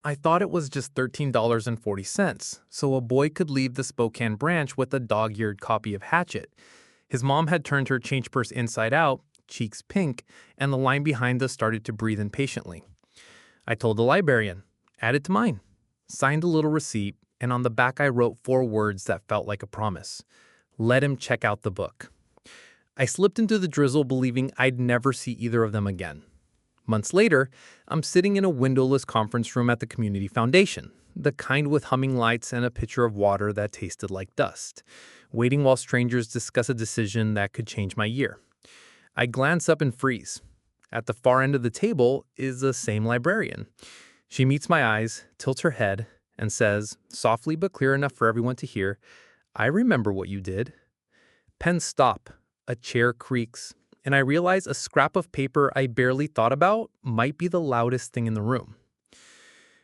I thought it was just $13.40, so a boy could leave the Spokane branch with a dog-eared copy of Hatchet. His mom had turned her change purse inside out, cheeks pink, and the line behind us started to breathe impatiently. I told the librarian, add it to mine, signed a little receipt, and on the back I wrote 4 words that felt like a promise. Let him check out the book. I slipped into the drizzle believing I'd never see either of them again. Months later, I'm sitting in a windowless conference room at the community foundation, the kind with humming lights and a pitcher of water that tasted like dust, waiting while strangers discuss a decision that could change my year. I glance up and freeze. At the far end of the table is the same librarian. She meets my eyes, tilts her head, and says, softly but clear enough for everyone to hear, I remember what you did. Pens stop, a chair creaks, and I realize a scrap of paper I barely thought about might be the loudest thing in the room.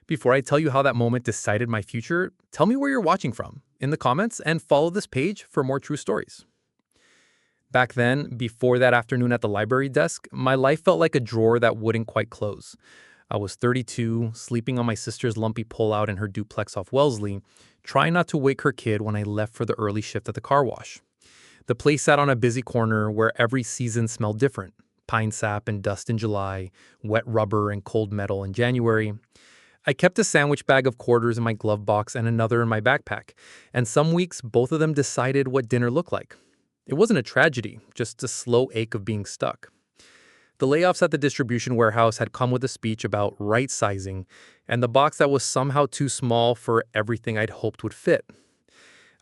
Before I tell you how that moment decided my future, tell me where you're watching from in the comments and follow this page for more true stories. Back then, before that afternoon at the library desk, my life felt like a drawer that wouldn't quite close. I was 32, sleeping on my sister's lumpy pullout in her duplex off Wellesley, trying not to wake her kid when I left for the early shift at the car wash. The place sat on a busy corner where every season smelled different. Pine sap and dust in July, wet rubber and cold metal in January. I kept a sandwich bag of quarters in my glove box and another in my backpack, and some weeks both of them decided what dinner looked like. It wasn't a tragedy, just a slow ache of being stuck. The layoffs at the distribution warehouse had come with a speech about right-sizing, and the box that was somehow too small for everything I'd hoped would fit.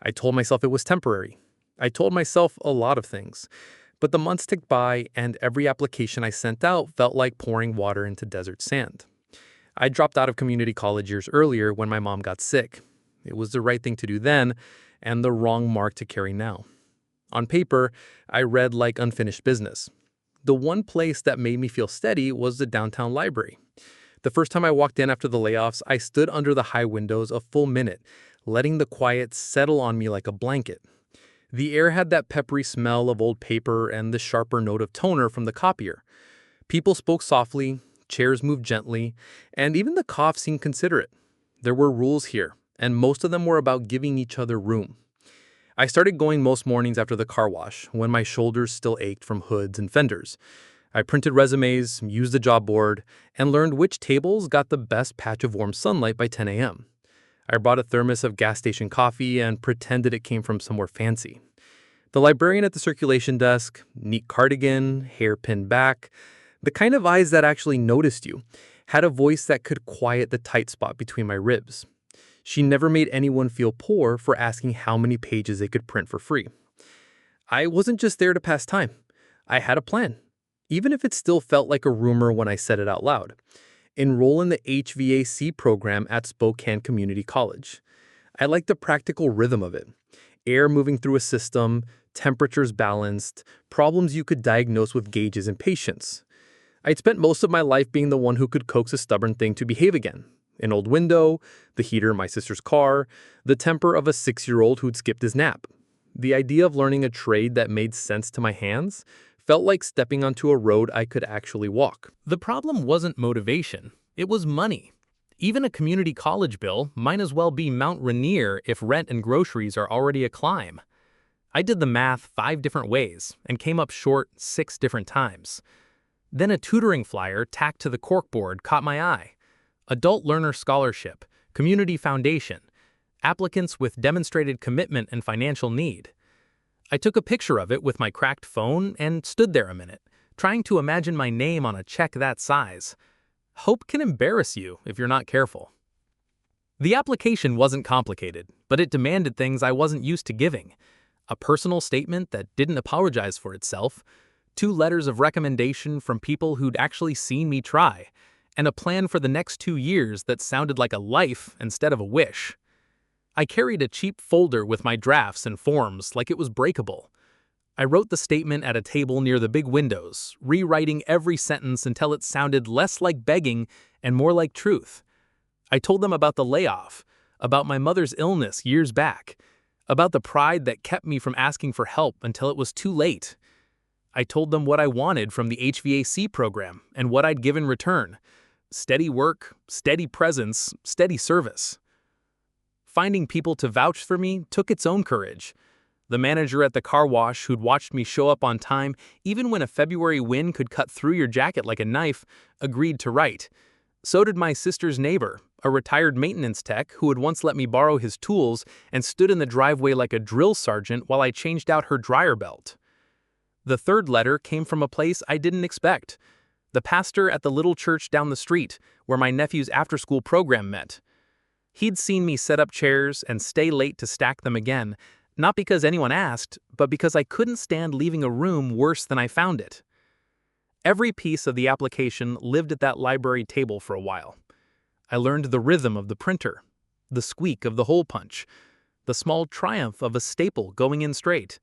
I told myself it was temporary. I told myself a lot of things, but the months ticked by and every application I sent out felt like pouring water into desert sand. I dropped out of community college years earlier when my mom got sick. It was the right thing to do then and the wrong mark to carry now. On paper, I read like unfinished business. The one place that made me feel steady was the downtown library. The first time I walked in after the layoffs, I stood under the high windows a full minute, letting the quiet settle on me like a blanket. The air had that peppery smell of old paper and the sharper note of toner from the copier. People spoke softly, chairs moved gently, and even the cough seemed considerate. There were rules here, and most of them were about giving each other room. I started going most mornings after the car wash, when my shoulders still ached from hoods and fenders. I printed resumes, used the job board, and learned which tables got the best patch of warm sunlight by 10 a.m. I brought a thermos of gas station coffee and pretended it came from somewhere fancy. The librarian at the circulation desk, neat cardigan, hair pinned back, the kind of eyes that actually noticed you, had a voice that could quiet the tight spot between my ribs. She never made anyone feel poor for asking how many pages they could print for free. I wasn't just there to pass time. I had a plan, even if it still felt like a rumor when I said it out loud. Enroll in the HVAC program at Spokane Community College. I liked the practical rhythm of it. Air moving through a system, temperatures balanced, problems you could diagnose with gauges and patience. I'd spent most of my life being the one who could coax a stubborn thing to behave again. An old window, the heater in my sister's car, the temper of a 6-year-old who'd skipped his nap. The idea of learning a trade that made sense to my hands felt like stepping onto a road I could actually walk. The problem wasn't motivation, it was money. Even a community college bill might as well be Mount Rainier if rent and groceries are already a climb. I did the math 5 different ways and came up short 6 different times. Then a tutoring flyer tacked to the corkboard caught my eye. Adult Learner Scholarship, Community Foundation, applicants with demonstrated commitment and financial need. I took a picture of it with my cracked phone and stood there a minute, trying to imagine my name on a check that size. Hope can embarrass you if you're not careful. The application wasn't complicated, but it demanded things I wasn't used to giving. A personal statement that didn't apologize for itself, 2 letters of recommendation from people who'd actually seen me try, and a plan for the next 2 years that sounded like a life instead of a wish. I carried a cheap folder with my drafts and forms like it was breakable. I wrote the statement at a table near the big windows, rewriting every sentence until it sounded less like begging and more like truth. I told them about the layoff, about my mother's illness years back, about the pride that kept me from asking for help until it was too late. I told them what I wanted from the HVAC program and what I'd give in return. Steady work, steady presence, steady service. Finding people to vouch for me took its own courage. The manager at the car wash who'd watched me show up on time, even when a February wind could cut through your jacket like a knife, agreed to write. So did my sister's neighbor, a retired maintenance tech who had once let me borrow his tools and stood in the driveway like a drill sergeant while I changed out her dryer belt. The third letter came from a place I didn't expect. The pastor at the little church down the street, where my nephew's after-school program met. He'd seen me set up chairs and stay late to stack them again, not because anyone asked, but because I couldn't stand leaving a room worse than I found it. Every piece of the application lived at that library table for a while. I learned the rhythm of the printer, the squeak of the hole punch, the small triumph of a staple going in straight.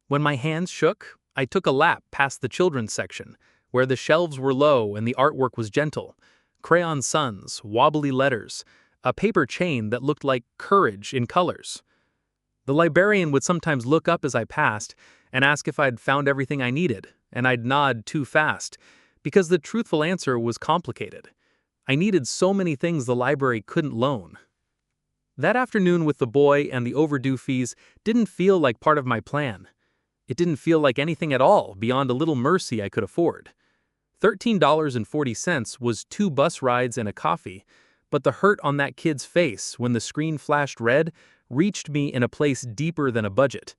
When my hands shook, I took a lap past the children's section, where the shelves were low and the artwork was gentle. Crayon suns, wobbly letters, a paper chain that looked like courage in colors. The librarian would sometimes look up as I passed and ask if I'd found everything I needed, and I'd nod too fast, because the truthful answer was complicated. I needed so many things the library couldn't loan. That afternoon with the boy and the overdue fees didn't feel like part of my plan. It didn't feel like anything at all beyond a little mercy I could afford. $13.40 was 2 bus rides and a coffee, but the hurt on that kid's face when the screen flashed red reached me in a place deeper than a budget.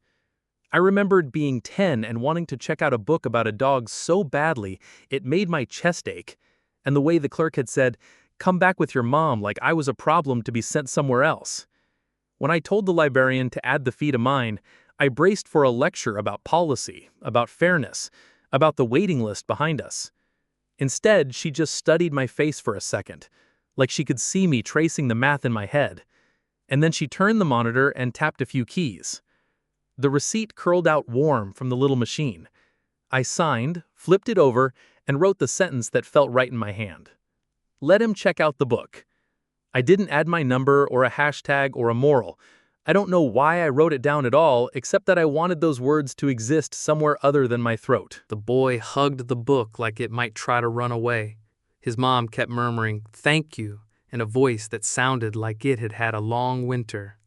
I remembered being 10 and wanting to check out a book about a dog so badly it made my chest ache, and the way the clerk had said, "Come back with your mom," like I was a problem to be sent somewhere else. When I told the librarian to add the fee to mine, I braced for a lecture about policy, about fairness, about the waiting list behind us. Instead, she just studied my face for a second, like she could see me tracing the math in my head. And then she turned the monitor and tapped a few keys. The receipt curled out warm from the little machine. I signed, flipped it over, and wrote the sentence that felt right in my hand. Let him check out the book. I didn't add my number or a hashtag or a moral. I don't know why I wrote it down at all, except that I wanted those words to exist somewhere other than my throat. The boy hugged the book like it might try to run away. His mom kept murmuring, "Thank you," in a voice that sounded like it had had a long winter.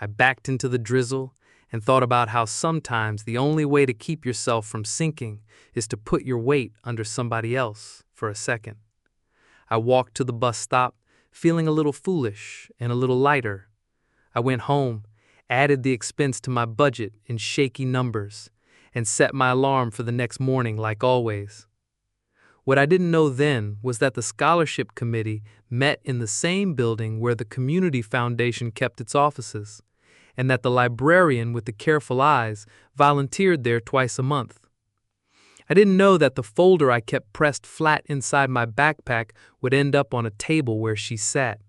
I backed into the drizzle and thought about how sometimes the only way to keep yourself from sinking is to put your weight under somebody else for a second. I walked to the bus stop, feeling a little foolish and a little lighter. I went home, added the expense to my budget in shaky numbers, and set my alarm for the next morning like always. What I didn't know then was that the scholarship committee met in the same building where the community foundation kept its offices, and that the librarian with the careful eyes volunteered there twice a month. I didn't know that the folder I kept pressed flat inside my backpack would end up on a table where she sat,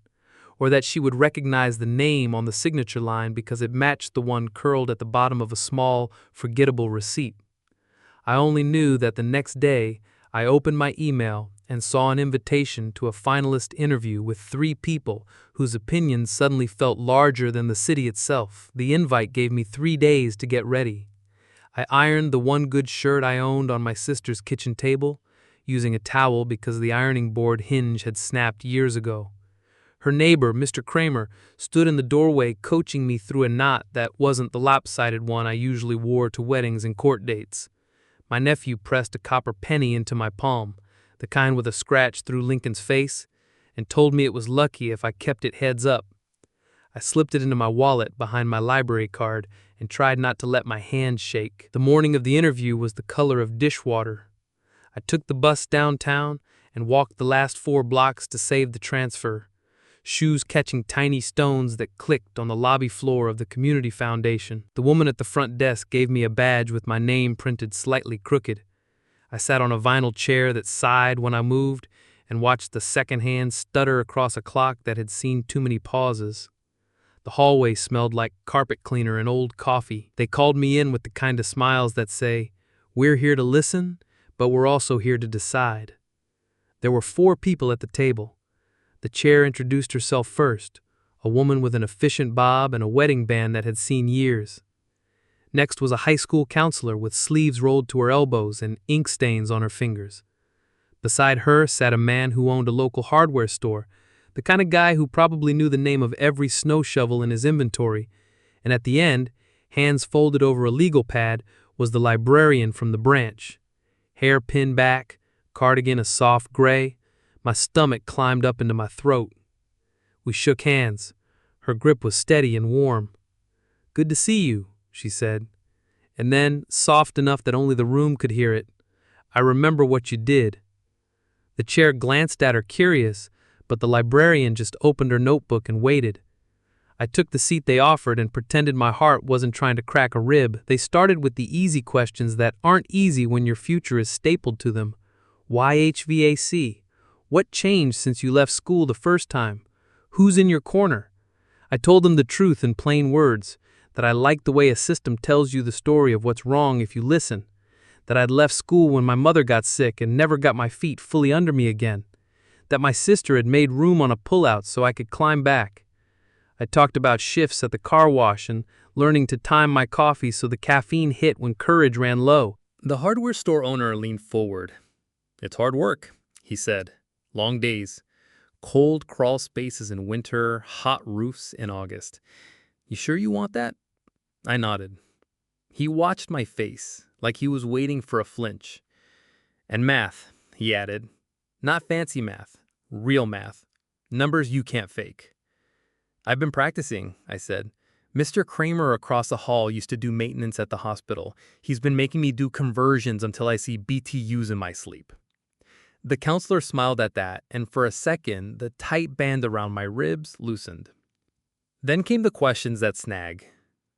or that she would recognize the name on the signature line because it matched the one curled at the bottom of a small, forgettable receipt. I only knew that the next day I opened my email and saw an invitation to a finalist interview with 3 people whose opinions suddenly felt larger than the city itself. The invite gave me 3 days to get ready. I ironed the one good shirt I owned on my sister's kitchen table, using a towel because the ironing board hinge had snapped years ago. Her neighbor, Mr. Kramer, stood in the doorway coaching me through a knot that wasn't the lopsided one I usually wore to weddings and court dates. My nephew pressed a copper penny into my palm, the kind with a scratch through Lincoln's face, and told me it was lucky if I kept it heads up. I slipped it into my wallet behind my library card and tried not to let my hand shake. The morning of the interview was the color of dishwater. I took the bus downtown and walked the last 4 blocks to save the transfer, shoes catching tiny stones that clicked on the lobby floor of the community foundation. The woman at the front desk gave me a badge with my name printed slightly crooked. I sat on a vinyl chair that sighed when I moved and watched the second hand stutter across a clock that had seen too many pauses. The hallway smelled like carpet cleaner and old coffee. They called me in with the kind of smiles that say, "We're here to listen, but we're also here to decide." There were 4 people at the table. The chair introduced herself first, a woman with an efficient bob and a wedding band that had seen years. Next was a high school counselor with sleeves rolled to her elbows and ink stains on her fingers. Beside her sat a man who owned a local hardware store, the kind of guy who probably knew the name of every snow shovel in his inventory. And at the end, hands folded over a legal pad, was the librarian from the branch. Hair pinned back, cardigan a soft gray. My stomach climbed up into my throat. We shook hands. Her grip was steady and warm. "Good to see you," she said. And then, soft enough that only the room could hear it, "I remember what you did." The chair glanced at her curious, but the librarian just opened her notebook and waited. I took the seat they offered and pretended my heart wasn't trying to crack a rib. They started with the easy questions that aren't easy when your future is stapled to them. Why HVAC? What changed since you left school the first time? Who's in your corner? I told them the truth in plain words, that I liked the way a system tells you the story of what's wrong if you listen, that I'd left school when my mother got sick and never got my feet fully under me again, that my sister had made room on a pullout so I could climb back. I talked about shifts at the car wash and learning to time my coffee so the caffeine hit when courage ran low. The hardware store owner leaned forward. "It's hard work," he said. "Long days. Cold crawl spaces in winter, hot roofs in August. You sure you want that?" I nodded. He watched my face, like he was waiting for a flinch. "And math," he added. "Not fancy math, real math. Numbers you can't fake." "I've been practicing," I said. "Mr. Kramer across the hall used to do maintenance at the hospital. He's been making me do conversions until I see BTUs in my sleep." The counselor smiled at that, and for a second, the tight band around my ribs loosened. Then came the questions that snag.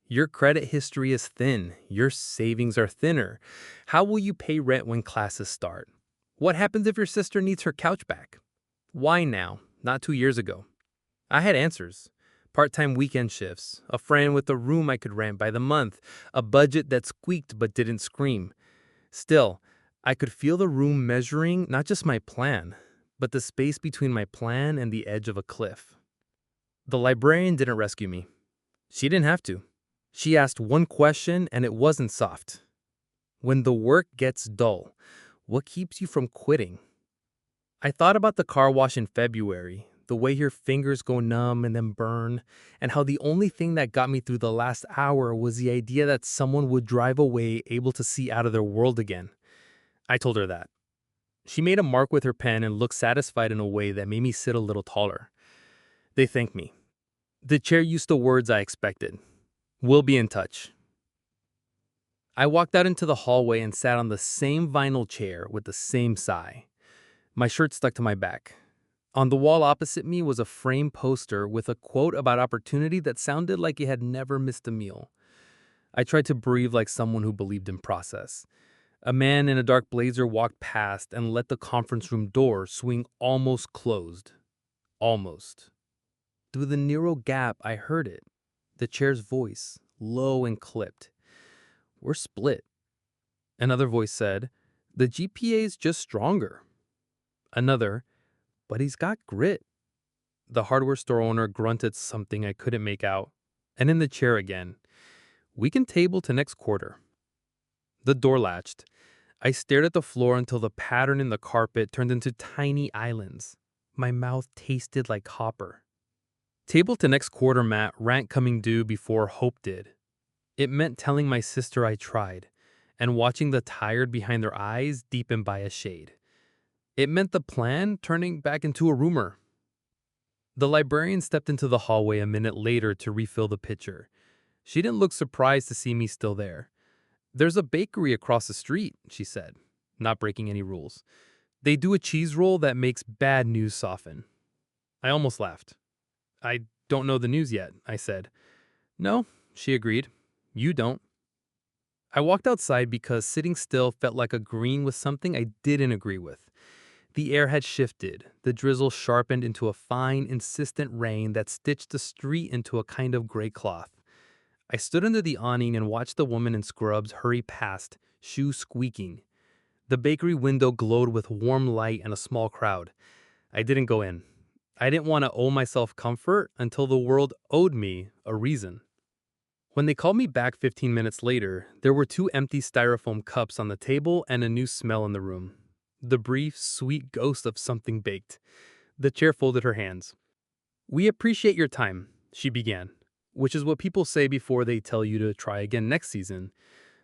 Your credit history is thin. Your savings are thinner. How will you pay rent when classes start? What happens if your sister needs her couch back? Why now, not 2 years ago? I had answers. Part-time weekend shifts, a friend with a room I could rent by the month, a budget that squeaked but didn't scream. Still, I could feel the room measuring not just my plan, but the space between my plan and the edge of a cliff. The librarian didn't rescue me. She didn't have to. She asked one question, and it wasn't soft. When the work gets dull, what keeps you from quitting? I thought about the car wash in February, the way your fingers go numb and then burn, and how the only thing that got me through the last hour was the idea that someone would drive away able to see out of their world again. I told her that. She made a mark with her pen and looked satisfied in a way that made me sit a little taller. They thanked me. The chair used the words I expected. "We'll be in touch." I walked out into the hallway and sat on the same vinyl chair with the same sigh. My shirt stuck to my back. On the wall opposite me was a framed poster with a quote about opportunity that sounded like it had never missed a meal. I tried to breathe like someone who believed in process. A man in a dark blazer walked past and let the conference room door swing almost closed. Almost. Through the narrow gap, I heard it. The chair's voice, low and clipped. "We're split." Another voice said, "The GPA's just stronger." Another, "But he's got grit." The hardware store owner grunted something I couldn't make out. And in the chair again, "We can table to next quarter." The door latched. I stared at the floor until the pattern in the carpet turned into tiny islands. My mouth tasted like copper. Table to next quarter meant rent coming due before hope did. It meant telling my sister I tried, and watching the tired behind their eyes deepen by a shade. It meant the plan turning back into a rumor. The librarian stepped into the hallway a minute later to refill the pitcher. She didn't look surprised to see me still there. "There's a bakery across the street," she said, not breaking any rules. "They do a cheese roll that makes bad news soften." I almost laughed. "I don't know the news yet," I said. "No," she agreed. "You don't." I walked outside because sitting still felt like agreeing with something I didn't agree with. The air had shifted, the drizzle sharpened into a fine, insistent rain that stitched the street into a kind of gray cloth. I stood under the awning and watched the woman in scrubs hurry past, shoes squeaking. The bakery window glowed with warm light and a small crowd. I didn't go in. I didn't want to owe myself comfort until the world owed me a reason. When they called me back 15 minutes later, there were 2 empty styrofoam cups on the table and a new smell in the room. The brief, sweet ghost of something baked. The chair folded her hands. "We appreciate your time," she began, which is what people say before they tell you to try again next season.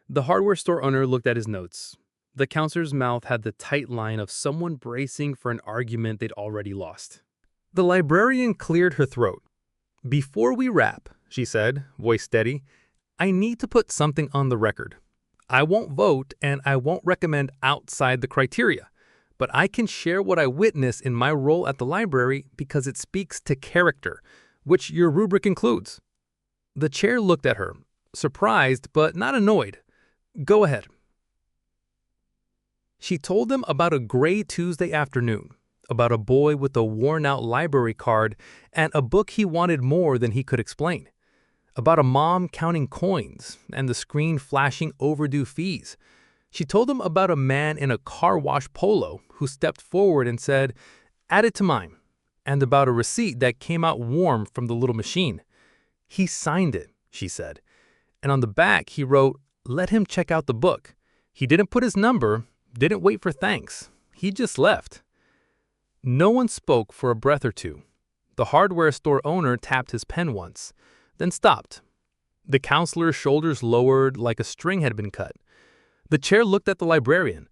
The hardware store owner looked at his notes. The counselor's mouth had the tight line of someone bracing for an argument they'd already lost. The librarian cleared her throat. "Before we wrap," she said, voice steady, "I need to put something on the record. I won't vote and I won't recommend outside the criteria, but I can share what I witnessed in my role at the library because it speaks to character, which your rubric includes." The chair looked at her, surprised but not annoyed. "Go ahead." She told them about a gray Tuesday afternoon, about a boy with a worn-out library card and a book he wanted more than he could explain, about a mom counting coins and the screen flashing overdue fees. She told them about a man in a car wash polo who stepped forward and said, "Add it to mine," and about a receipt that came out warm from the little machine. "He signed it," she said, "and on the back he wrote, 'Let him check out the book.' He didn't put his number, didn't wait for thanks. He just left." No one spoke for a breath or two. The hardware store owner tapped his pen once, then stopped. The counselor's shoulders lowered like a string had been cut. The chair looked at the librarian.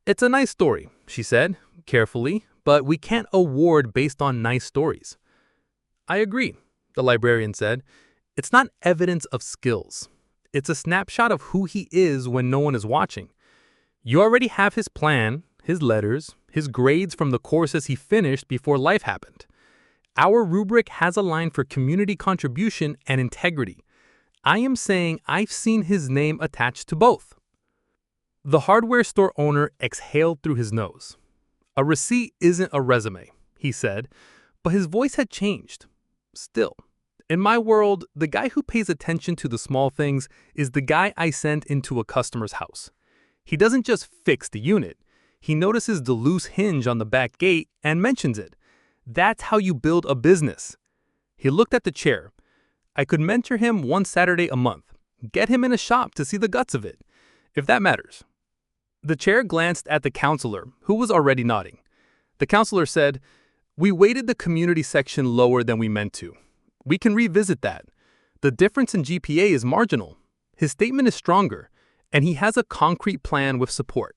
"It's a nice story," she said, carefully, "but we can't award based on nice stories." "I agree," the librarian said. "It's not evidence of skills. It's a snapshot of who he is when no one is watching. You already have his plan, his letters, his grades from the courses he finished before life happened. Our rubric has a line for community contribution and integrity. I am saying I've seen his name attached to both." The hardware store owner exhaled through his nose. "A receipt isn't a resume," he said, but his voice had changed. "Still, in my world, the guy who pays attention to the small things is the guy I sent into a customer's house. He doesn't just fix the unit. He notices the loose hinge on the back gate and mentions it. That's how you build a business." He looked at the chair. "I could mentor him one Saturday a month. Get him in a shop to see the guts of it, if that matters." The chair glanced at the counselor, who was already nodding. The counselor said, "We weighted the community section lower than we meant to. We can revisit that. The difference in GPA is marginal. His statement is stronger, and he has a concrete plan with support."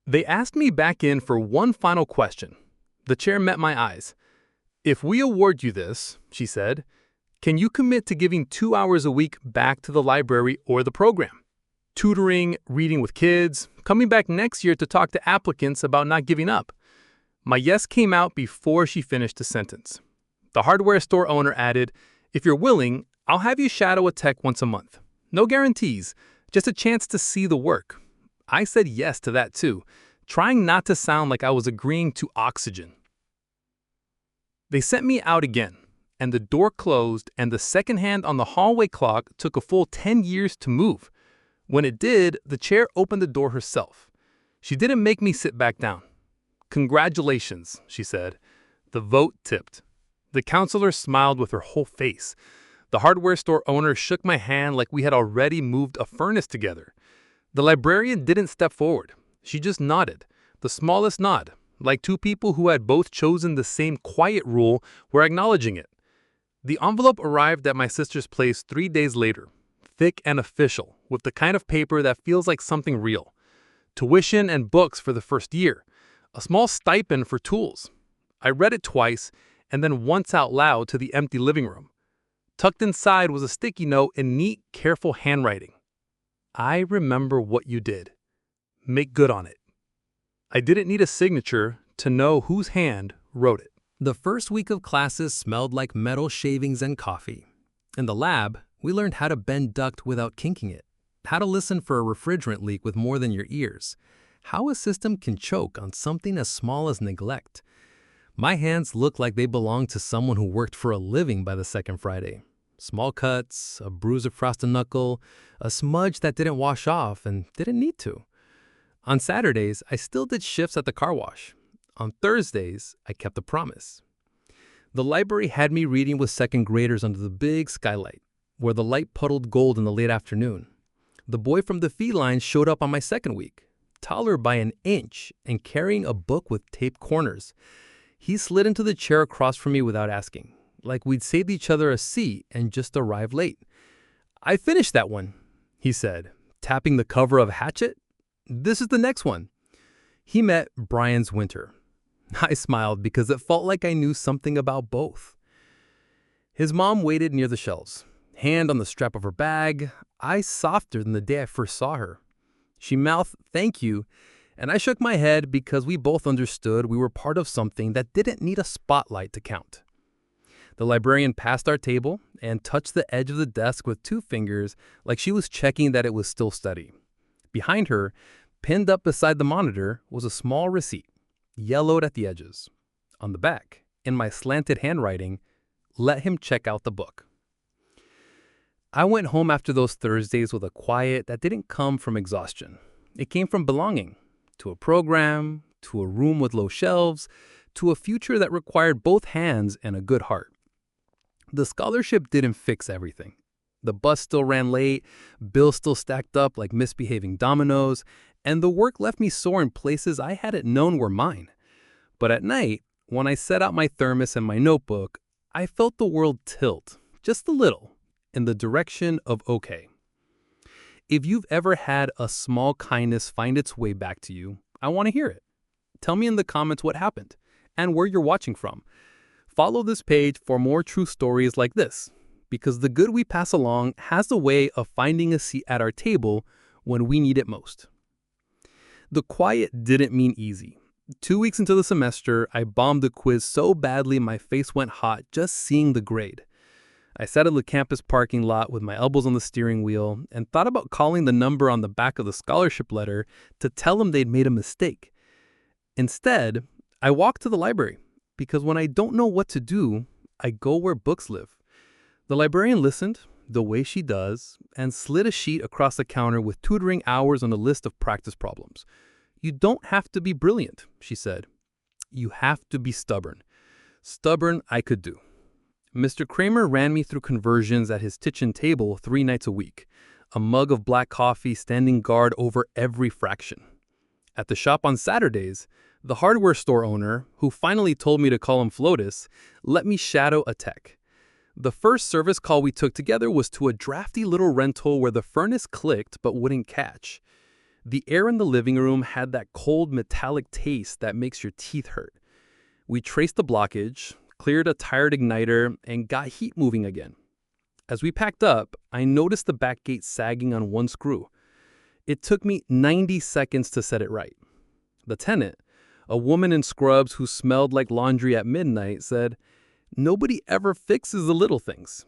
They asked me back in for one final question. The chair met my eyes. "If we award you this," she said, "can you commit to giving 2 hours a week back to the library or the program? Tutoring, reading with kids, coming back next year to talk to applicants about not giving up." My yes came out before she finished the sentence. The hardware store owner added, "If you're willing, I'll have you shadow a tech once a month. No guarantees, just a chance to see the work." I said yes to that too, trying not to sound like I was agreeing to oxygen. They sent me out again, and the door closed, and the second hand on the hallway clock took a full 10 years to move. When it did, the chair opened the door herself. She didn't make me sit back down. "Congratulations," she said. The vote tipped. The counselor smiled with her whole face. The hardware store owner shook my hand like we had already moved a furnace together. The librarian didn't step forward. She just nodded, the smallest nod, like two people who had both chosen the same quiet rule were acknowledging it. The envelope arrived at my sister's place 3 days later, thick and official, with the kind of paper that feels like something real. Tuition and books for the first year, a small stipend for tools. I read it twice, and then once out loud to the empty living room. Tucked inside was a sticky note in neat, careful handwriting. "I remember what you did. Make good on it." I didn't need a signature to know whose hand wrote it. The first week of classes smelled like metal shavings and coffee. In the lab, we learned how to bend duct without kinking it, how to listen for a refrigerant leak with more than your ears, how a system can choke on something as small as neglect. My hands looked like they belonged to someone who worked for a living by the second Friday. Small cuts, a bruise across the knuckle, a smudge that didn't wash off and didn't need to. On Saturdays, I still did shifts at the car wash. On Thursdays, I kept a promise. The library had me reading with second graders under the big skylight, where the light puddled gold in the late afternoon. The boy from the felines showed up on my second week. taller by an inch and carrying a book with taped corners. He slid into the chair across from me without asking, like we'd saved each other a seat and just arrived late. "I finished that one," he said, tapping the cover of Hatchet. "This is the next one." He met Brian's Winter. I smiled because it felt like I knew something about both. His mom waited near the shelves, hand on the strap of her bag, eyes softer than the day I first saw her. She mouthed, "Thank you," and I shook my head because we both understood we were part of something that didn't need a spotlight to count. The librarian passed our table and touched the edge of the desk with 2 fingers like she was checking that it was still steady. Behind her, pinned up beside the monitor, was a small receipt, yellowed at the edges. On the back, in my slanted handwriting, "Let him check out the book." I went home after those Thursdays with a quiet that didn't come from exhaustion. It came from belonging to a program, to a room with low shelves, to a future that required both hands and a good heart. The scholarship didn't fix everything. The bus still ran late, bills still stacked up like misbehaving dominoes, and the work left me sore in places I hadn't known were mine. But at night, when I set out my thermos and my notebook, I felt the world tilt, just a little, in the direction of okay. If you've ever had a small kindness find its way back to you, I want to hear it. Tell me in the comments what happened and where you're watching from. Follow this page for more true stories like this, because the good we pass along has a way of finding a seat at our table when we need it most. The quiet didn't mean easy. 2 weeks into the semester, I bombed the quiz so badly my face went hot just seeing the grade. I sat in the campus parking lot with my elbows on the steering wheel and thought about calling the number on the back of the scholarship letter to tell them they'd made a mistake. Instead, I walked to the library because when I don't know what to do, I go where books live. The librarian listened, the way she does, and slid a sheet across the counter with tutoring hours on a list of practice problems. "You don't have to be brilliant," she said. "You have to be stubborn." Stubborn I could do. Mr. Kramer ran me through conversions at his kitchen table 3 nights a week, a mug of black coffee standing guard over every fraction. At the shop on Saturdays, the hardware store owner, who finally told me to call him Flotus, let me shadow a tech. The first service call we took together was to a drafty little rental where the furnace clicked but wouldn't catch. The air in the living room had that cold metallic taste that makes your teeth hurt. We traced the blockage, cleared a tired igniter, and got heat moving again. As we packed up, I noticed the back gate sagging on one screw. It took me 90 seconds to set it right. The tenant, a woman in scrubs who smelled like laundry at midnight, said, "Nobody ever fixes the little things."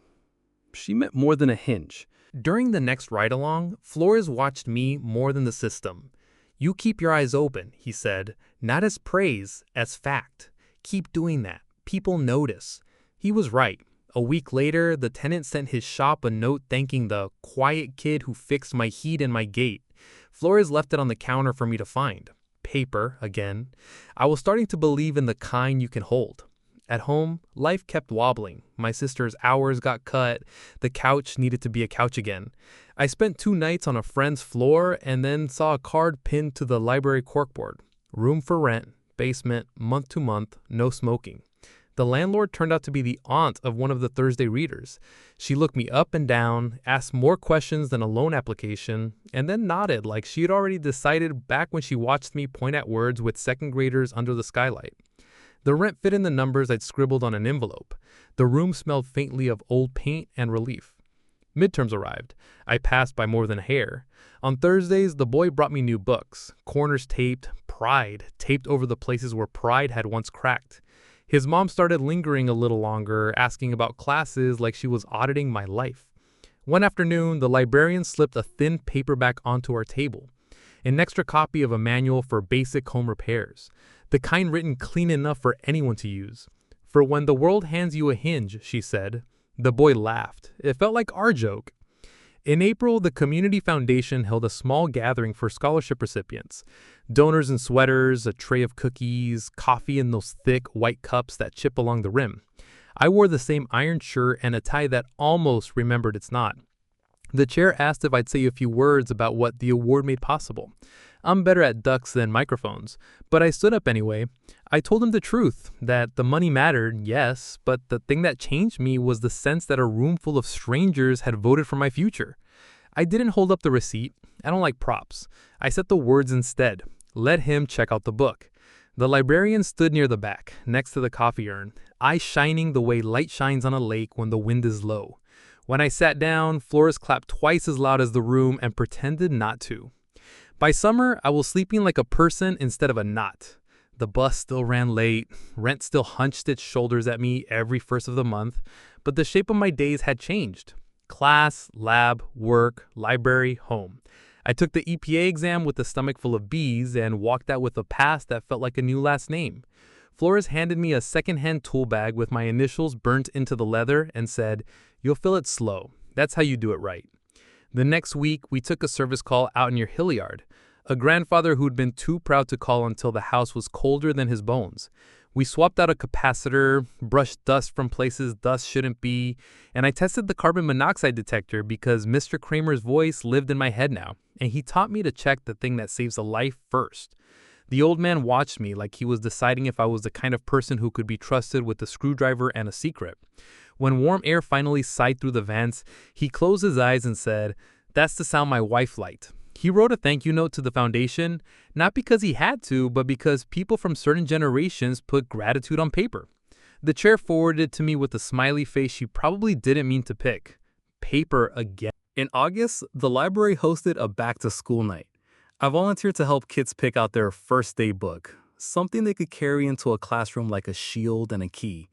She meant more than a hinge. During the next ride-along, Flores watched me more than the system. "You keep your eyes open," he said, "not as praise, as fact. Keep doing that. People notice." He was right. A week later, the tenant sent his shop a note thanking the quiet kid who fixed my heat and my gate. Flores left it on the counter for me to find. Paper, again. I was starting to believe in the kind you can hold. At home, life kept wobbling. My sister's hours got cut. The couch needed to be a couch again. I spent 2 nights on a friend's floor and then saw a card pinned to the library corkboard. Room for rent, basement, month to month, no smoking. The landlord turned out to be the aunt of one of the Thursday readers. She looked me up and down, asked more questions than a loan application, and then nodded like she had already decided back when she watched me point at words with second graders under the skylight. The rent fit in the numbers I'd scribbled on an envelope. The room smelled faintly of old paint and relief. Midterms arrived. I passed by more than a hair. On Thursdays, the boy brought me new books, corners taped, pride taped over the places where pride had once cracked. His mom started lingering a little longer, asking about classes like she was auditing my life. One afternoon, the librarian slipped a thin paperback onto our table, an extra copy of a manual for basic home repairs, the kind written clean enough for anyone to use. "For when the world hands you a hinge," she said. The boy laughed. It felt like our joke. In April, the Community Foundation held a small gathering for scholarship recipients. Donors in sweaters, a tray of cookies, coffee in those thick white cups that chip along the rim. I wore the same iron shirt and a tie that almost remembered its knot. The chair asked if I'd say a few words about what the award made possible. I'm better at ducks than microphones. But I stood up anyway. I told him the truth, that the money mattered, yes, but the thing that changed me was the sense that a room full of strangers had voted for my future. I didn't hold up the receipt. I don't like props. I said the words instead. Let him check out the book. The librarian stood near the back, next to the coffee urn, eyes shining the way light shines on a lake when the wind is low. When I sat down, Flores clapped twice as loud as the room and pretended not to. By summer, I was sleeping like a person instead of a knot. The bus still ran late, rent still hunched its shoulders at me every first of the month, but the shape of my days had changed. Class, lab, work, library, home. I took the EPA exam with a stomach full of B's and walked out with a pass that felt like a new last name. Flores handed me a secondhand tool bag with my initials burnt into the leather and said, "You'll fill it slow. That's how you do it right." The next week, we took a service call out near Hilliard, a grandfather who'd been too proud to call until the house was colder than his bones. We swapped out a capacitor, brushed dust from places dust shouldn't be, and I tested the carbon monoxide detector because Mr. Kramer's voice lived in my head now, and he taught me to check the thing that saves a life first. The old man watched me like he was deciding if I was the kind of person who could be trusted with a screwdriver and a secret. When warm air finally sighed through the vents, he closed his eyes and said, "That's the sound my wife liked." He wrote a thank you note to the foundation, not because he had to, but because people from certain generations put gratitude on paper. The chair forwarded it to me with a smiley face she probably didn't mean to pick. Paper again. In August, the library hosted a back-to-school night. I volunteered to help kids pick out their first day book, something they could carry into a classroom like a shield and a key.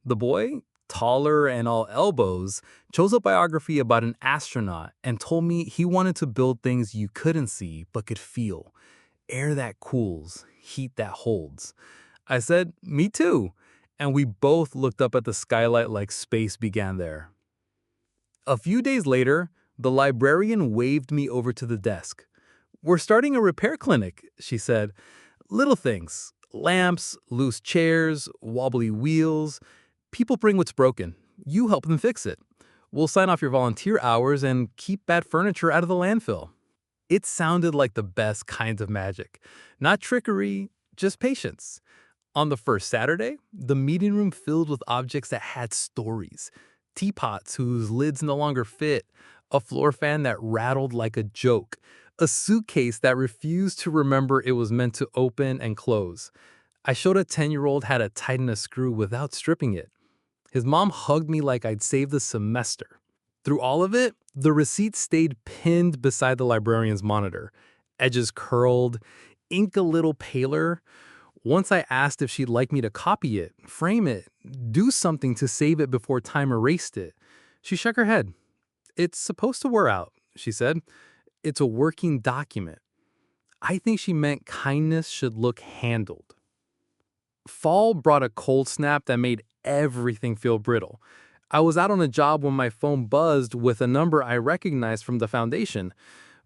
The boy, taller and all elbows, chose a biography about an astronaut and told me he wanted to build things you couldn't see but could feel. Air that cools, heat that holds. I said, "Me too." And we both looked up at the skylight like space began there. A few days later, the librarian waved me over to the desk. "We're starting a repair clinic," she said. "Little things, lamps, loose chairs, wobbly wheels. People bring what's broken. You help them fix it. We'll sign off your volunteer hours and keep bad furniture out of the landfill." It sounded like the best kinds of magic. Not trickery, just patience. On the first Saturday, the meeting room filled with objects that had stories. Teapots whose lids no longer fit, a floor fan that rattled like a joke, a suitcase that refused to remember it was meant to open and close. I showed a 10-year-old how to tighten a screw without stripping it. His mom hugged me like I'd saved the semester. Through all of it, the receipt stayed pinned beside the librarian's monitor. Edges curled, ink a little paler. Once I asked if she'd like me to copy it, frame it, do something to save it before time erased it. She shook her head. "It's supposed to wear out," she said. "It's a working document." I think she meant kindness should look handled. Fall brought a cold snap that made everything feel brittle. I was out on a job when my phone buzzed with a number I recognized from the foundation.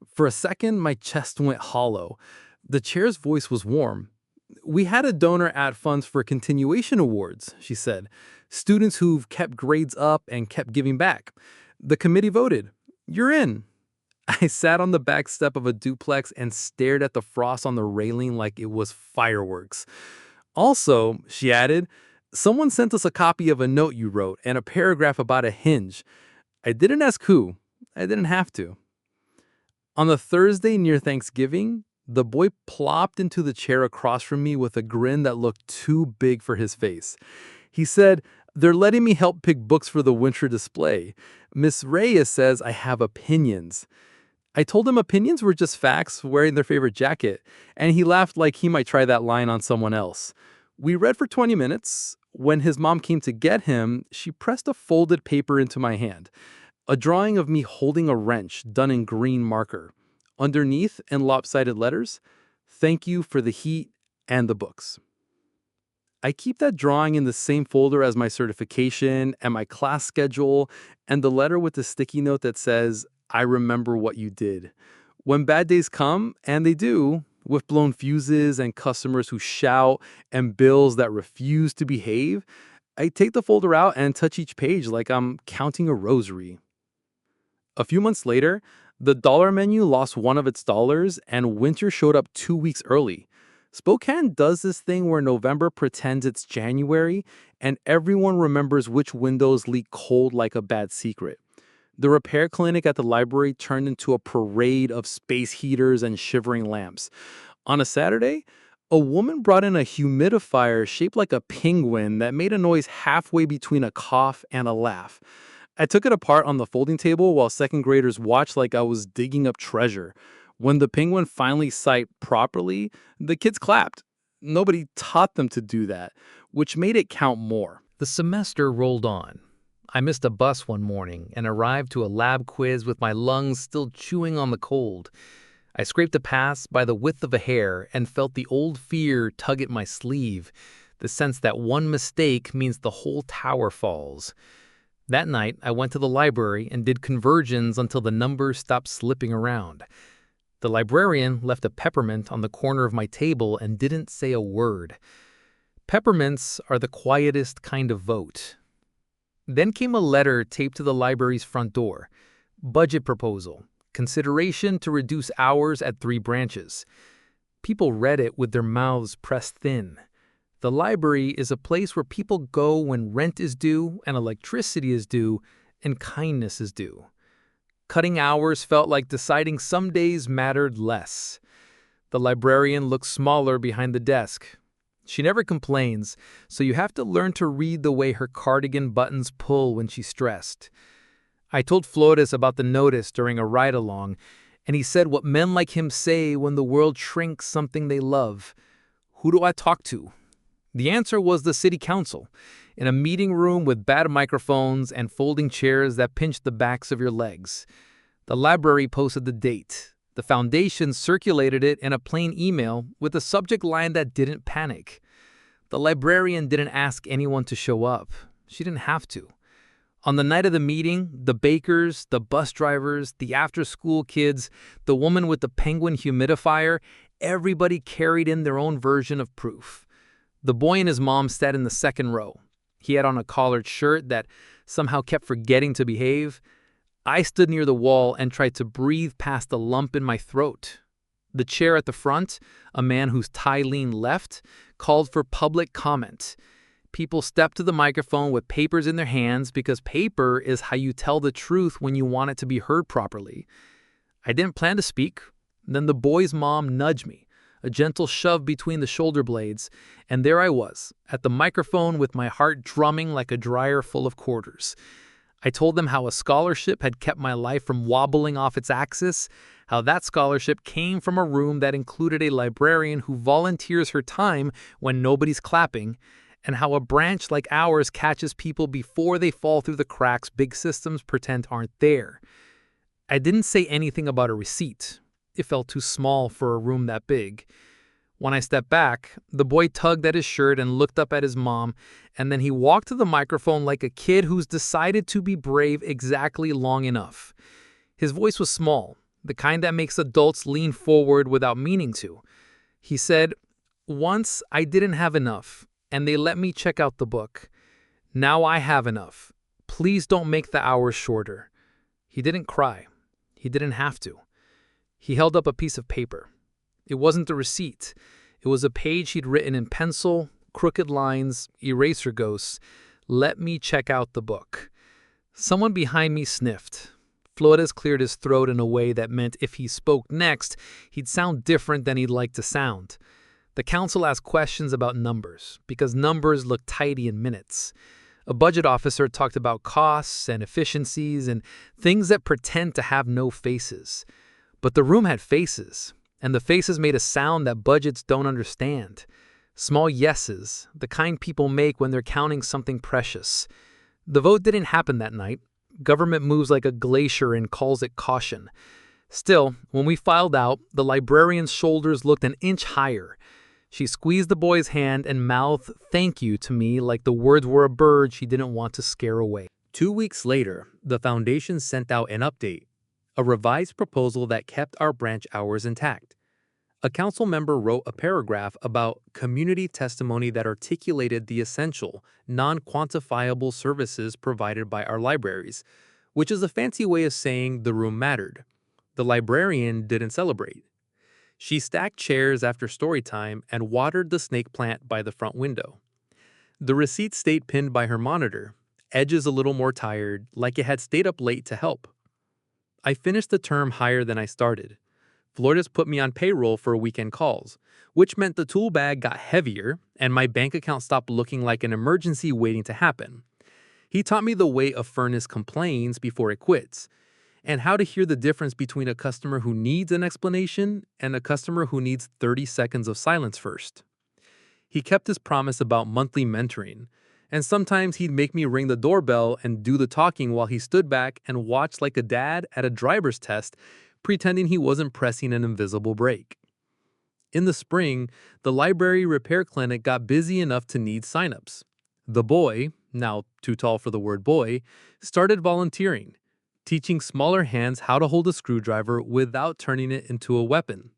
For a second, my chest went hollow. The chair's voice was warm. "We had a donor add funds for continuation awards," she said. "Students who've kept grades up and kept giving back. The committee voted. You're in." I sat on the back step of a duplex and stared at the frost on the railing like it was fireworks. "Also," she added, "someone sent us a copy of a note you wrote and a paragraph about a hinge. I didn't ask who. I didn't have to." On the Thursday near Thanksgiving, the boy plopped into the chair across from me with a grin that looked too big for his face. He said, "They're letting me help pick books for the winter display. Miss Reyes says I have opinions." I told him opinions were just facts wearing their favorite jacket, and he laughed like he might try that line on someone else. We read for 20 minutes. When his mom came to get him, she pressed a folded paper into my hand. A drawing of me holding a wrench done in green marker. Underneath, in lopsided letters, "Thank you for the heat and the books." I keep that drawing in the same folder as my certification and my class schedule and the letter with the sticky note that says, "I remember what you did." When bad days come, and they do, with blown fuses and customers who shout and bills that refuse to behave, I take the folder out and touch each page like I'm counting a rosary. A few months later, The dollar menu lost one of its dollars, and winter showed up 2 weeks early. Spokane does this thing where November pretends it's January, and everyone remembers which windows leak cold like a bad secret. The repair clinic at the library turned into a parade of space heaters and shivering lamps. On a Saturday, a woman brought in a humidifier shaped like a penguin that made a noise halfway between a cough and a laugh. I took it apart on the folding table while second graders watched like I was digging up treasure. When the penguin finally sighed properly, the kids clapped. Nobody taught them to do that, which made it count more. The semester rolled on. I missed a bus one morning and arrived to a lab quiz with my lungs still chewing on the cold. I scraped a pass by the width of a hair and felt the old fear tug at my sleeve, the sense that one mistake means the whole tower falls. That night, I went to the library and did conversions until the numbers stopped slipping around. The librarian left a peppermint on the corner of my table and didn't say a word. Peppermints are the quietest kind of vote. Then came a letter taped to the library's front door. Budget proposal. Consideration to reduce hours at 3 branches. People read it with their mouths pressed thin. The library is a place where people go when rent is due and electricity is due and kindness is due. Cutting hours felt like deciding some days mattered less. The librarian looked smaller behind the desk. She never complains, so you have to learn to read the way her cardigan buttons pull when she's stressed. I told Flores about the notice during a ride-along, and he said what men like him say when the world shrinks something they love. Who do I talk to? The answer was the city council, in a meeting room with bad microphones and folding chairs that pinched the backs of your legs. The library posted the date. The foundation circulated it in a plain email with a subject line that didn't panic. The librarian didn't ask anyone to show up. She didn't have to. On the night of the meeting, the bakers, the bus drivers, the after-school kids, the woman with the penguin humidifier, everybody carried in their own version of proof. The boy and his mom sat in the second row. He had on a collared shirt that somehow kept forgetting to behave. I stood near the wall and tried to breathe past the lump in my throat. The chair at the front, a man whose tie leaned left, called for public comment. People stepped to the microphone with papers in their hands because paper is how you tell the truth when you want it to be heard properly. I didn't plan to speak. Then the boy's mom nudged me, a gentle shove between the shoulder blades, and there I was, at the microphone with my heart drumming like a dryer full of quarters. I told them how a scholarship had kept my life from wobbling off its axis, how that scholarship came from a room that included a librarian who volunteers her time when nobody's clapping, and how a branch like ours catches people before they fall through the cracks big systems pretend aren't there. I didn't say anything about a receipt. It felt too small for a room that big. When I stepped back, the boy tugged at his shirt and looked up at his mom, and then he walked to the microphone like a kid who's decided to be brave exactly long enough. His voice was small, the kind that makes adults lean forward without meaning to. He said, "Once I didn't have enough, and they let me check out the book. Now I have enough. Please don't make the hours shorter." He didn't cry. He didn't have to. He held up a piece of paper. It wasn't a receipt. It was a page he'd written in pencil, crooked lines, eraser ghosts. "Let me check out the book." Someone behind me sniffed. Flores cleared his throat in a way that meant if he spoke next, he'd sound different than he'd like to sound. The council asked questions about numbers, because numbers look tidy in minutes. A budget officer talked about costs and efficiencies and things that pretend to have no faces. But the room had faces, and the faces made a sound that budgets don't understand. Small yeses, the kind people make when they're counting something precious. The vote didn't happen that night. Government moves like a glacier and calls it caution. Still, when we filed out, the librarian's shoulders looked an inch higher. She squeezed the boy's hand and mouthed "thank you" to me like the words were a bird she didn't want to scare away. 2 weeks later, the foundation sent out an update, a revised proposal that kept our branch hours intact. A council member wrote a paragraph about community testimony that articulated the essential, non-quantifiable services provided by our libraries, which is a fancy way of saying the room mattered. The librarian didn't celebrate. She stacked chairs after story time and watered the snake plant by the front window. The receipt stayed pinned by her monitor, edges a little more tired, like it had stayed up late to help. I finished the term higher than I started. Florida's put me on payroll for weekend calls, which meant the tool bag got heavier and my bank account stopped looking like an emergency waiting to happen. He taught me the way a furnace complains before it quits, and how to hear the difference between a customer who needs an explanation and a customer who needs 30 seconds of silence first. He kept his promise about monthly mentoring, and sometimes he'd make me ring the doorbell and do the talking while he stood back and watched like a dad at a driver's test, pretending he wasn't pressing an invisible brake. In the spring, the library repair clinic got busy enough to need signups. The boy, now too tall for the word boy, started volunteering, teaching smaller hands how to hold a screwdriver without turning it into a weapon.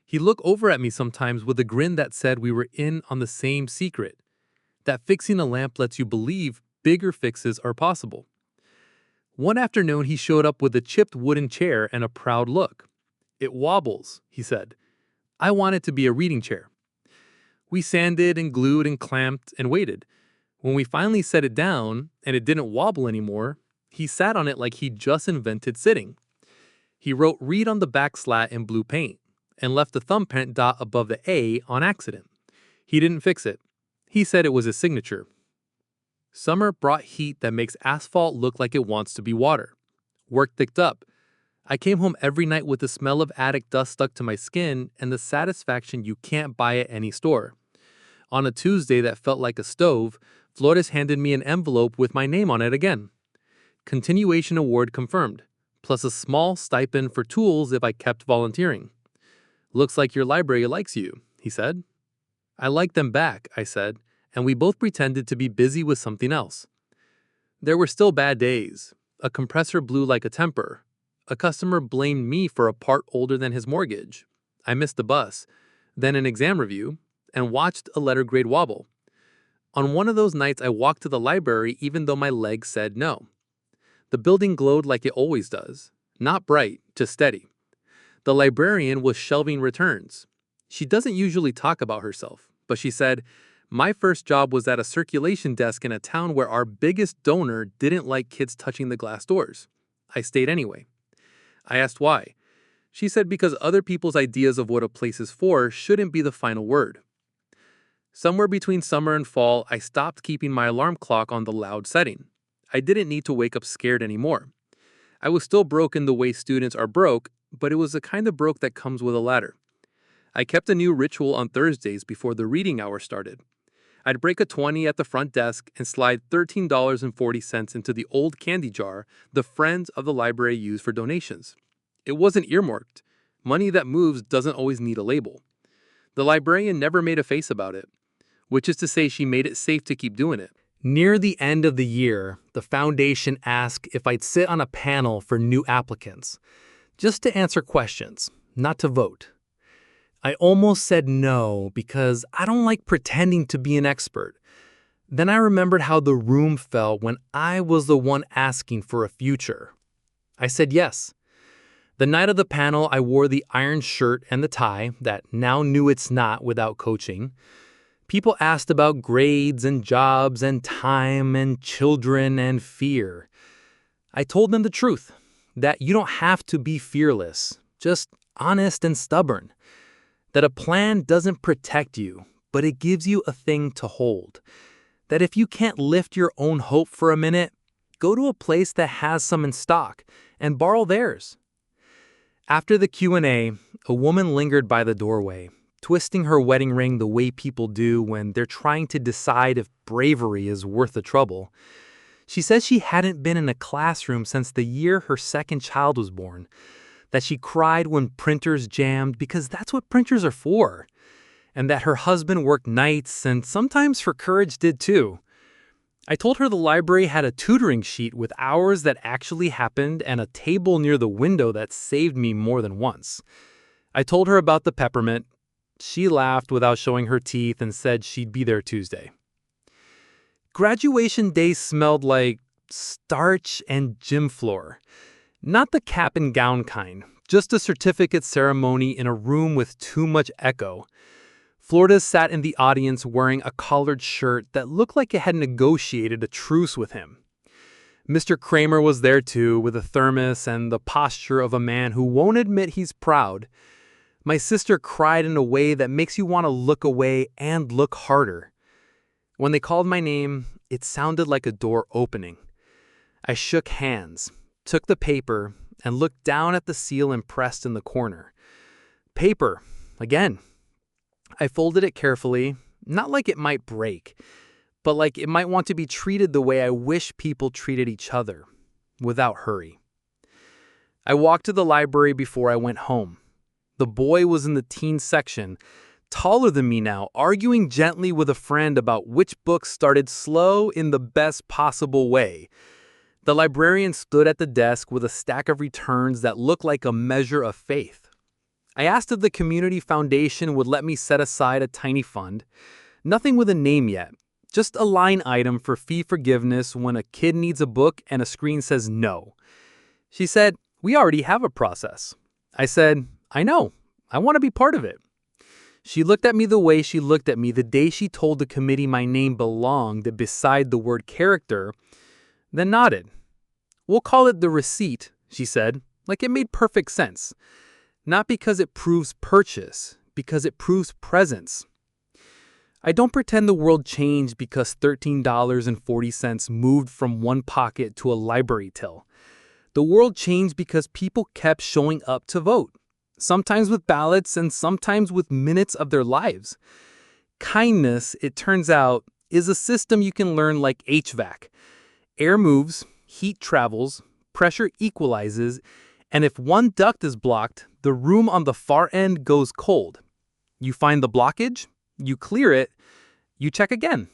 He'd look over at me sometimes with a grin that said we were in on the same secret, that fixing a lamp lets you believe bigger fixes are possible. One afternoon, he showed up with a chipped wooden chair and a proud look. "It wobbles," he said. "I want it to be a reading chair." We sanded and glued and clamped and waited. When we finally set it down and it didn't wobble anymore, he sat on it like he'd just invented sitting. He wrote "read" on the back slat in blue paint and left a thumbprint dot above the A on accident. He didn't fix it. He said it was his signature. Summer brought heat that makes asphalt look like it wants to be water. Work picked up. I came home every night with the smell of attic dust stuck to my skin and the satisfaction you can't buy at any store. On a Tuesday that felt like a stove, Flores handed me an envelope with my name on it again. Continuation award confirmed, plus a small stipend for tools if I kept volunteering. "Looks like your library likes you," he said. "I like them back," I said, and we both pretended to be busy with something else. There were still bad days. A compressor blew like a temper. A customer blamed me for a part older than his mortgage. I missed the bus, then an exam review, and watched a letter grade wobble. On one of those nights, I walked to the library even though my legs said no. The building glowed like it always does. Not bright, just steady. The librarian was shelving returns. She doesn't usually talk about herself, but she said, "My first job was at a circulation desk in a town where our biggest donor didn't like kids touching the glass doors. I stayed anyway." I asked why. She said because other people's ideas of what a place is for shouldn't be the final word. Somewhere between summer and fall, I stopped keeping my alarm clock on the loud setting. I didn't need to wake up scared anymore. I was still broke in the way students are broke, but it was the kind of broke that comes with a ladder. I kept a new ritual on Thursdays before the reading hour started. I'd break a 20 at the front desk and slide $13.40 into the old candy jar the friends of the library use for donations. It wasn't earmarked. Money that moves doesn't always need a label. The librarian never made a face about it, which is to say she made it safe to keep doing it. Near the end of the year, the foundation asked if I'd sit on a panel for new applicants, just to answer questions, not to vote. I almost said no because I don't like pretending to be an expert. Then I remembered how the room felt when I was the one asking for a future. I said yes. The night of the panel, I wore the iron shirt and the tie that now knew it's not without coaching. People asked about grades and jobs and time and children and fear. I told them the truth, that you don't have to be fearless, just honest and stubborn. That a plan doesn't protect you, but it gives you a thing to hold. That if you can't lift your own hope for a minute, go to a place that has some in stock and borrow theirs. After the Q&A, a woman lingered by the doorway, twisting her wedding ring the way people do when they're trying to decide if bravery is worth the trouble. She says she hadn't been in a classroom since the year her second child was born. That she cried when printers jammed because that's what printers are for, and that her husband worked nights and sometimes her courage did too. I told her the library had a tutoring sheet with hours that actually happened and a table near the window that saved me more than once. I told her about the peppermint. She laughed without showing her teeth and said she'd be there Tuesday. Graduation day smelled like starch and gym floor. Not the cap and gown kind, Just a certificate ceremony in a room with too much echo. Florida sat in the audience wearing a collared shirt that looked like it had negotiated a truce with him. Mr. Kramer was there too, with a thermos and the posture of a man who won't admit he's proud. My sister cried in a way that makes you want to look away and look harder. When they called my name, it sounded like a door opening. I shook hands, took the paper, and looked down at the seal impressed in the corner. Paper, again. I folded it carefully, not like it might break, but like it might want to be treated the way I wish people treated each other, without hurry. I walked to the library before I went home. The boy was in the teen section, taller than me now, arguing gently with a friend about which book started slow in the best possible way. The librarian stood at the desk with a stack of returns that looked like a measure of faith. I asked if the community foundation would let me set aside a tiny fund. Nothing with a name yet, just a line item for fee forgiveness when a kid needs a book and a screen says no. She said, "We already have a process." I said, "I know. I want to be part of it." She looked at me the way she looked at me the day she told the committee my name belonged beside the word character, then nodded. "We'll call it the receipt," she said, like it made perfect sense. Not because it proves purchase, because it proves presence. I don't pretend the world changed because $13.40 moved from one pocket to a library till. The world changed because people kept showing up to vote, sometimes with ballots and sometimes with minutes of their lives. Kindness, it turns out, is a system you can learn like HVAC. Air moves, heat travels, pressure equalizes, and if one duct is blocked, the room on the far end goes cold. You find the blockage, you clear it, you check again.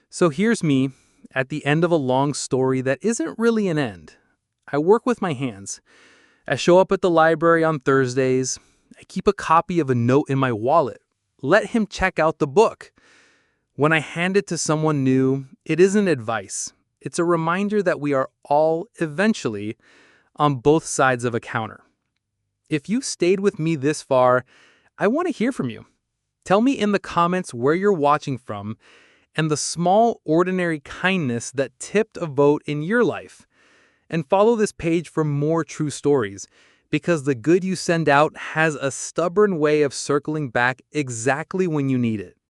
So here's me, at the end of a long story that isn't really an end. I work with my hands. I show up at the library on Thursdays. I keep a copy of a note in my wallet. Let him check out the book. When I hand it to someone new, it isn't advice. It's a reminder that we are all, eventually, on both sides of a counter. If you stayed with me this far, I want to hear from you. Tell me in the comments where you're watching from and the small, ordinary kindness that tipped a vote in your life. And follow this page for more true stories, because the good you send out has a stubborn way of circling back exactly when you need it.